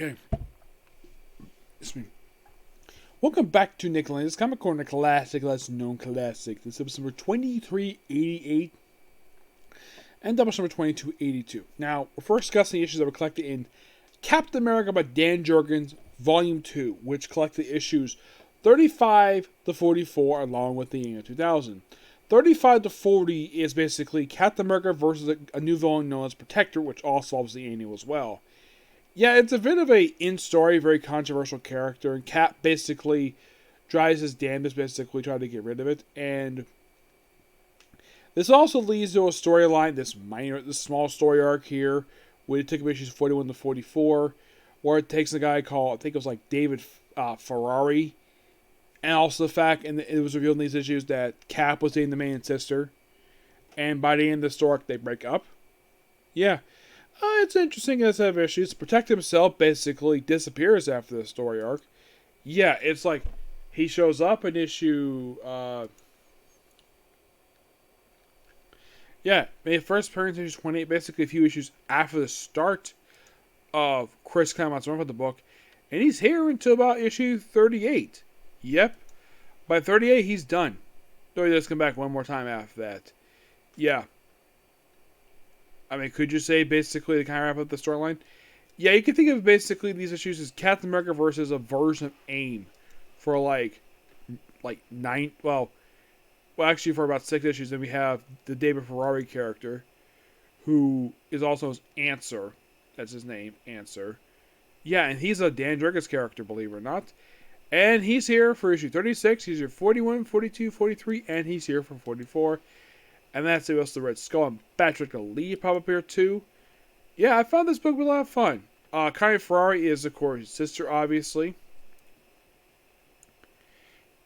Okay. Excuse me. Welcome back to Nick Lenz, Comic Corner Classic, less known classic. This is episode number 2388 and double number 2282. Now, we're first discussing the issues that were collected in Captain America by Dan Jurgens, Volume 2, which collected issues 35 to 44 along with the annual 2000. 35 to 40 is basically Captain America versus a new villain known as Protector, which also solves the annual as well. Yeah, it's a bit of a in-story, very controversial character, and Cap basically tries his damnedest, basically trying to get rid of it, and this also leads to a storyline, this small story arc here, where it took issues 41 to 44, where it takes a guy called, I think it was like David Ferrari, and also the fact, and it was revealed in these issues, that Cap was dating the main sister, and by the end of the story arc, they break up. Yeah. It's interesting as have issues. Protect himself basically disappears after the story arc. Yeah, it's like he shows up in issue. Made first appearance in issue 28, basically a few issues after the start of Chris Claremont's run for the book, and he's here until about issue 38. Yep, by 38 he's done. So he does come back one more time after that. Yeah. I mean, could you say basically to kind of wrap up the storyline? Yeah, you can think of basically these issues as Captain America versus a version of AIM for like nine. Well, actually for about 6 issues. Then we have the David Ferrari character, who is also his Answer. That's his name, Answer. Yeah, and he's a Dan Jurgens character, believe it or not. And he's here for issue 36. He's here 41, 42, 43, and he's here for 44. And that's it. Also the Red Skull and Patrick Lee pop up here too. Yeah, I found this book a lot of fun. Connie Ferrari is, of course, his sister, obviously.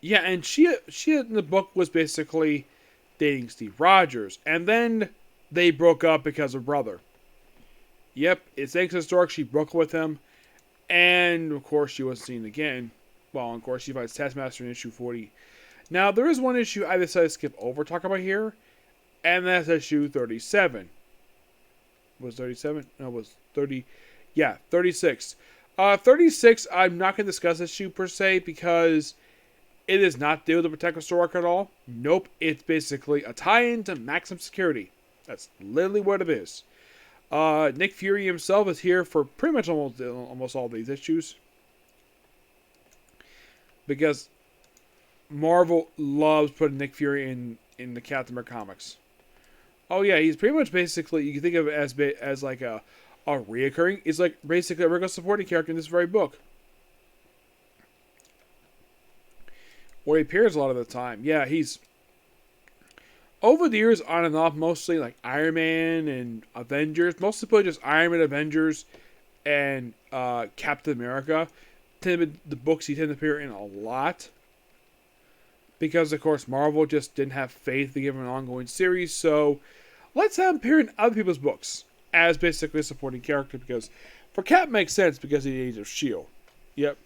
Yeah, and she in the book was basically dating Steve Rogers. And then they broke up because of brother. Yep, it's thanks to the story she broke up with him. And, of course, she wasn't seen again. Well, of course, she fights Taskmaster in issue 40. Now, there is one issue I decided to skip over talk about here. And that's issue 37. Was 37? No, it was 30. Yeah, 36. 36, I'm not going to discuss this issue per se because it is not deal with the Protective Story arc at all. Nope, it's basically a tie-in to Maximum Security. That's literally what it is. Nick Fury himself is here for pretty much almost all these issues. Because Marvel loves putting Nick Fury in the Captain America comics. Oh yeah, he's pretty much basically, you can think of it as like a reoccurring. It's like basically a regular supporting character in this very book. Where he appears a lot of the time. Yeah, he's over the years on and off, mostly like Iron Man and Avengers. Mostly put just Iron Man, Avengers, and Captain America. The books he tend to appear in a lot. Because, of course, Marvel just didn't have faith to give him an ongoing series, so let's have him appear in other people's books as basically a supporting character, because for Cap makes sense because of the Age of S.H.I.E.L.D. Yep.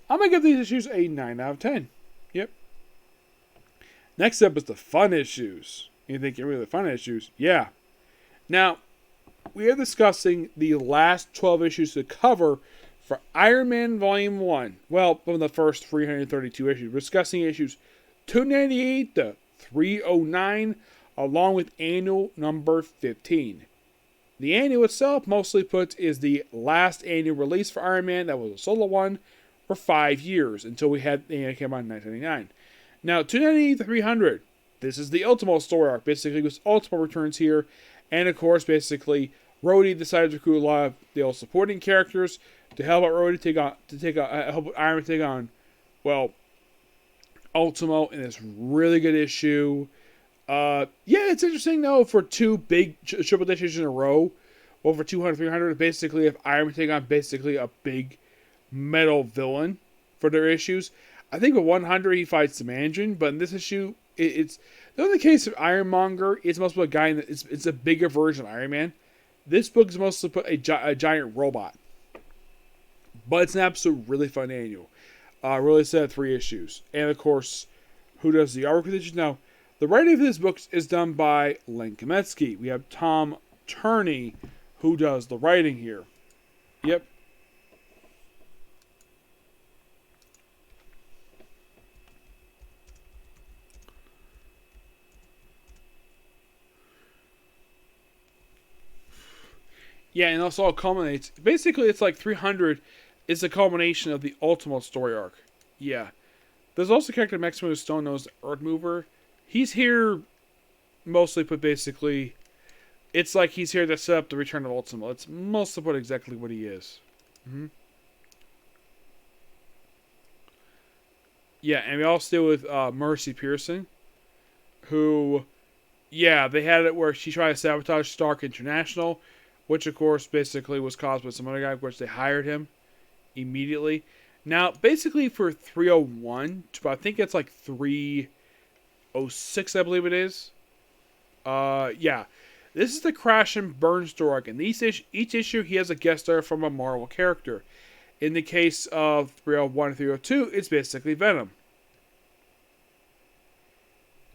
I'm going to give these issues a 9 out of 10. Yep. Next up is the fun issues. You think you're really the fun issues? Yeah. Now, we are discussing the last 12 issues to cover for Iron Man Volume 1. Well, from the first 332 issues. We're discussing issues 298 to 309, along with annual number 15. The annual itself, mostly put, is the last annual release for Iron Man. That was a solo one for 5 years, until we had the annual came out in 1999. Now, 298 to 300. This is the Ultimo story arc. Basically, with Ultimo returns here. And, of course, basically, Rhodey decided to recruit a lot of the old supporting characters to help out Rhodey help Iron Man take on, well, Ultimo in this really good issue. Yeah, it's interesting though for two big triple issues in a row, over 200, 300. Basically, if Iron Man take on basically a big metal villain for their issues. I think with 100 he fights the Mandarin, but in this issue, it's the only case of Ironmonger. It's mostly a guy it's a bigger version of Iron Man. This book is mostly put a giant robot. But it's an absolute really fun annual. Really sad 3 issues. And of course, who does the artwork for this? Now, the writing for this book is done by Len Kaminski. We have Tom Turney, who does the writing here. Yep. Yeah, and also it culminates. Basically, it's like 300 is the culmination of the ultimate story arc. Yeah. There's also a character Maximus Stone known as the Earth Mover. He's here mostly put basically. It's like he's here to set up the return of Ultima. It's mostly put exactly what he is. Mm-hmm. Yeah, and we also deal with Mercy Pearson, who, yeah, they had it where she tried to sabotage Stark International, which of course basically was caused by some other guy, which they hired him immediately. Now, basically for 301, but I think it's like 306, I believe it is. Yeah. This is the Crash and Burn story, and each issue he has a guest star from a Marvel character. In the case of 301 and 302, it's basically Venom.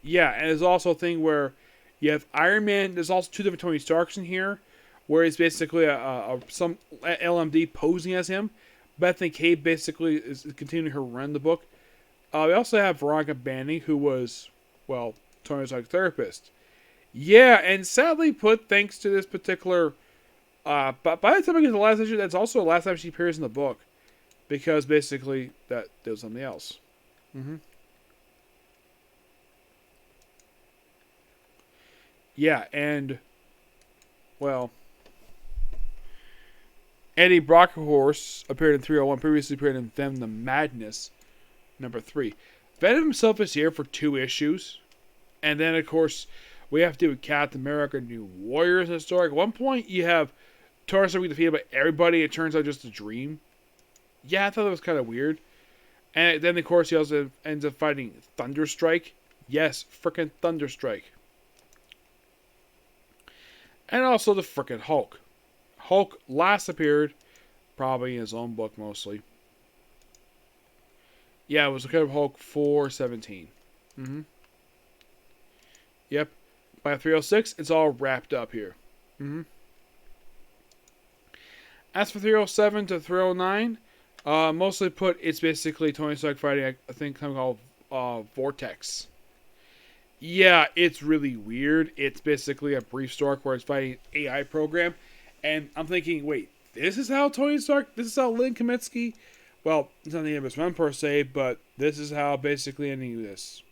Yeah, and there's also a thing where you have Iron Man. There's also two different Tony Starks in here, where he's basically some LMD posing as him. Bethany Cave basically is continuing her run the book. We also have Veronica Banning, who was, well, Tony Stark's therapist. Yeah, and sadly put, thanks to this particular... but by the time I get to the last issue, that's also the last time she appears in the book. Because basically, that does something else. Mm-hmm. Yeah, and... Well... Eddie Brockhorst appeared in 301, previously appeared in Them the Madness, number 3. Venom himself is here for 2 issues. And then, of course... We have to do with Captain America, New Warriors in the story. At one point, you have Tony Stark being defeated by everybody. It turns out just a dream. Yeah, I thought that was kind of weird. And then, of course, he also ends up fighting Thunderstrike. Yes, frickin' Thunderstrike. And also the frickin' Hulk. Hulk last appeared, probably in his own book mostly. Yeah, it was the Incredible Hulk 417. Mm-hmm. Yep. By 306, it's all wrapped up here. Mm-hmm. As for 307 to 309, mostly put, it's basically Tony Stark fighting a thing called Vortex. Yeah, it's really weird. It's basically a brief story where it's fighting an AI program. And I'm thinking, wait, this is how Tony Stark, this is how Len Kaminski, well, it's not the end of his run per se, but this is how basically ending this.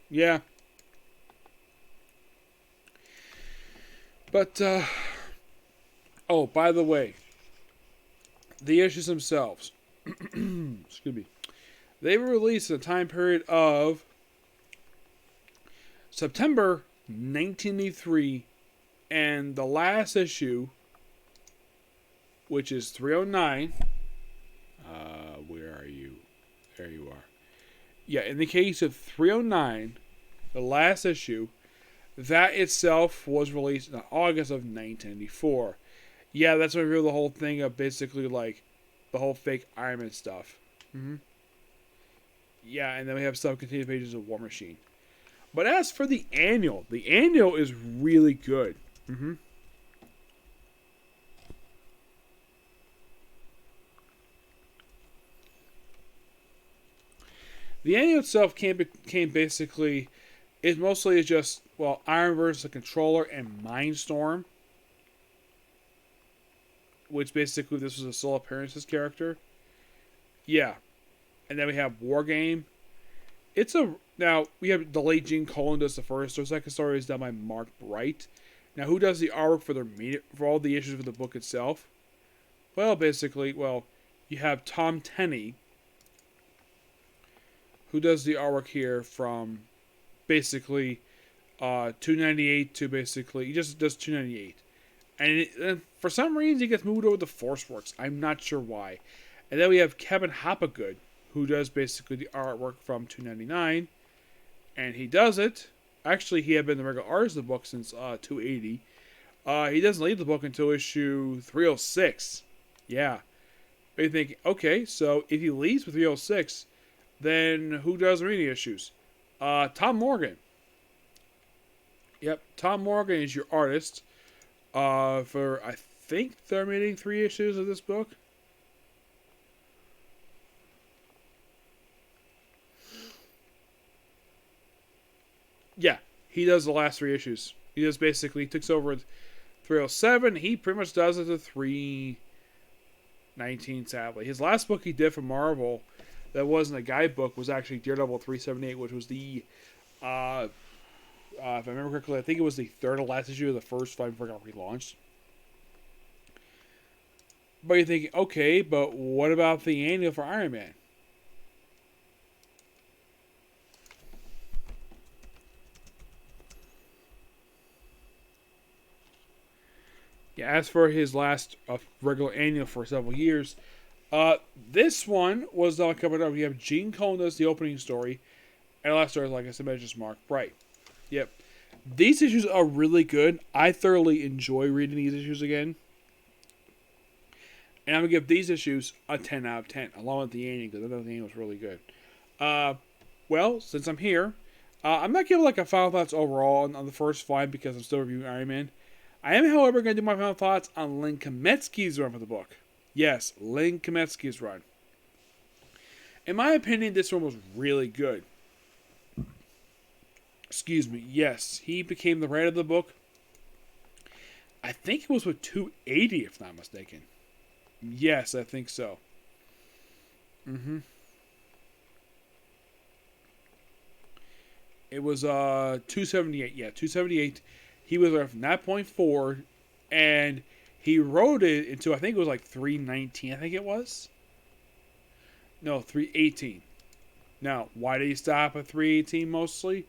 Yeah. But, oh, by the way, the issues themselves, excuse me, they were released in a time period of September 1983, and the last issue, which is 309, where are you? There you are. Yeah, in the case of 309, the last issue, that itself was released in August of 1994. Yeah, that's when we revealed the whole thing of basically like the whole fake Iron Man stuff. Mm-hmm. Yeah, and then we have some continued pages of War Machine. But as for the annual is really good. Mm-hmm. The annual itself came basically... It mostly is just, well, Iron versus the Controller and Mindstorm. Which basically, this was a sole appearances character. Yeah. And then we have War Game. Now, we have the late Gene Colan does the first. The second story is done by Mark Bright. Now, who does the artwork for all the issues of the book itself? Well, basically, you have Tom Tenney, who does the artwork here from... basically 298 to basically he just does 298, and for some reason he gets moved over to ForceWorks. I'm not sure why. And then we have Kevin Hoppegood, who does basically the artwork from 299, and he does it. Actually, he had been the regular artist of the book since 280. He doesn't leave the book until issue 306. Yeah, but you think, okay, so if he leaves with 306, then who does the remaining issues? Tom Morgan. Yep, Tom Morgan is your artist for, I think, the remaining 3 issues of this book. Yeah, he does the last 3 issues. He just basically takes over 307. He pretty much does it to 319. Sadly, his last book he did for Marvel, that wasn't a guidebook, was actually Daredevil 378, which was the if I remember correctly, I think it was the third to last issue of the first fight before it got relaunched. But you're thinking, okay, but what about the annual for Iron Man? Yeah, as for his last regular annual for several years, this one was covered up. You have Gene Colan does the opening story, and the last story, like I said, just Mark Bright. Yep. These issues are really good. I thoroughly enjoy reading these issues again. And I'm going to give these issues a 10 out of 10, along with the annual, because I thought the annual was really good. Well, since I'm here, I'm not giving like a final thoughts overall on the first 5 because I'm still reviewing Iron Man. I am, however, going to do my final thoughts on Len Kaminski's run for the book. Yes, Len Kaminski's run. In my opinion, this one was really good. Excuse me. Yes, he became the writer of the book. I think it was with 280, if not mistaken. Yes, I think so. It was 278. Yeah, 278. He was there from that point forward, and he wrote it until I think it was like 319. I think it was. No, 318. Now, why did he stop at 318 mostly?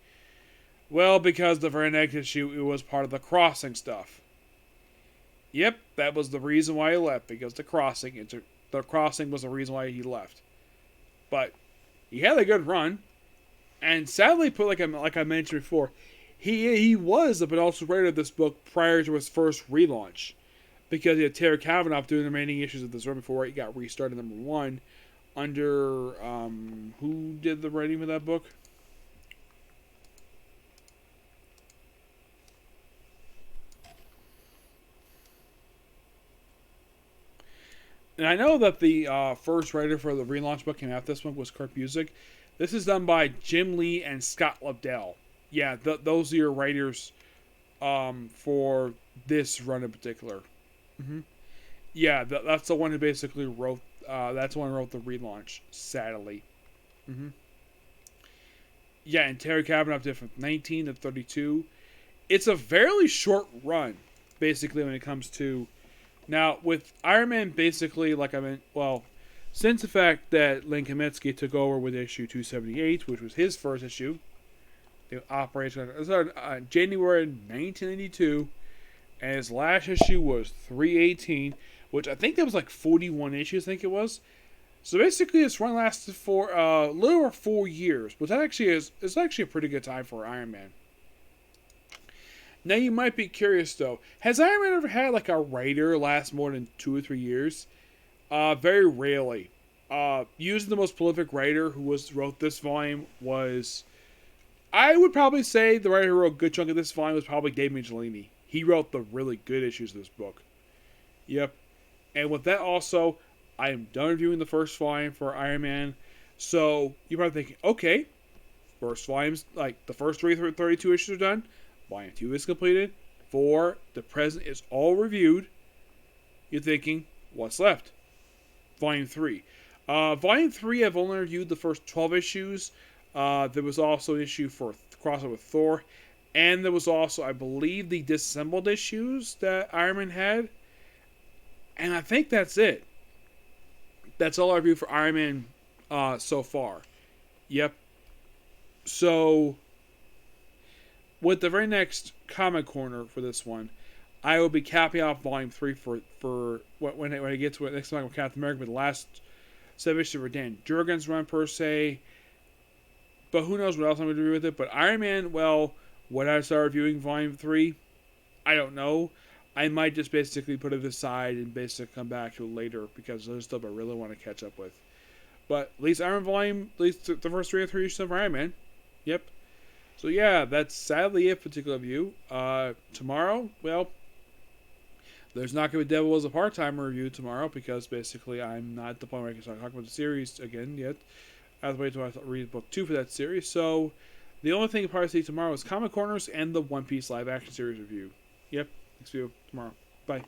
Well, because the very next issue, it was part of the crossing stuff. Yep, that was the reason why he left, because the crossing was the reason why he left. But he had a good run, and sadly, like I mentioned before, he was the penultimate writer of this book prior to his first relaunch, because he had Terry Kavanaugh doing the remaining issues of this run before he got restarted number 1 under who did the writing for that book? And I know that the first writer for the relaunch book came out. This one was Kurt Busiek. This is done by Jim Lee and Scott Lobdell. Yeah, those are your writers for this run in particular. Yeah, that's the one who basically wrote. That's the one who wrote the relaunch. Sadly. Yeah, and Terry Kavanaugh did from 19 to 32. It's a fairly short run, basically, when it comes to. Now, with Iron Man, basically, like I meant, well, since the fact that Len Kaminski took over with issue 278, which was his first issue, it started January 1992, and his last issue was 318, which I think that was like 41 issues, I think it was. So basically, this run lasted for a little over 4 years, which actually is actually a pretty good time for Iron Man. Now you might be curious though, has Iron Man ever had like a writer last more than 2 or 3 years? Very rarely. Usually the most prolific writer who wrote this volume was, I would probably say the writer who wrote a good chunk of this volume was probably Dave Michelini. He wrote the really good issues of this book. Yep. And with that also, I am done reviewing the first volume for Iron Man. So you're probably thinking, okay, first volume's like the first 32 issues are done. Volume 2 is completed. 4, the present is all reviewed. You're thinking, what's left? Volume 3. Volume 3, I've only reviewed the first 12 issues. There was also an issue for crossover with Thor. And there was also, I believe, the disassembled issues that Iron Man had. And I think that's it. That's all I reviewed for Iron Man so far. Yep. So, with the very next comic corner for this one, I will be capping off Volume 3 for when I get to it next time with Captain America, with the last 7 issues for Dan Jurgens run per se. But who knows what else I'm going to do with it. But Iron Man, well, when I start reviewing Volume 3, I don't know. I might just basically put it aside and basically come back to it later because there's stuff I really want to catch up with. But at least Iron Volume, at least the first 3 or 3 issues of Iron Man. Yep. So yeah, that's sadly it for particular review. Tomorrow, well, there's not going to be Devil as a part-time review tomorrow because basically I'm not at the point where I can start talking about the series again yet. I have to wait until I read book 2 for that series. So the only thing you'll probably see tomorrow is Comic Corners and the One Piece live action series review. Yep, Next video tomorrow. Bye.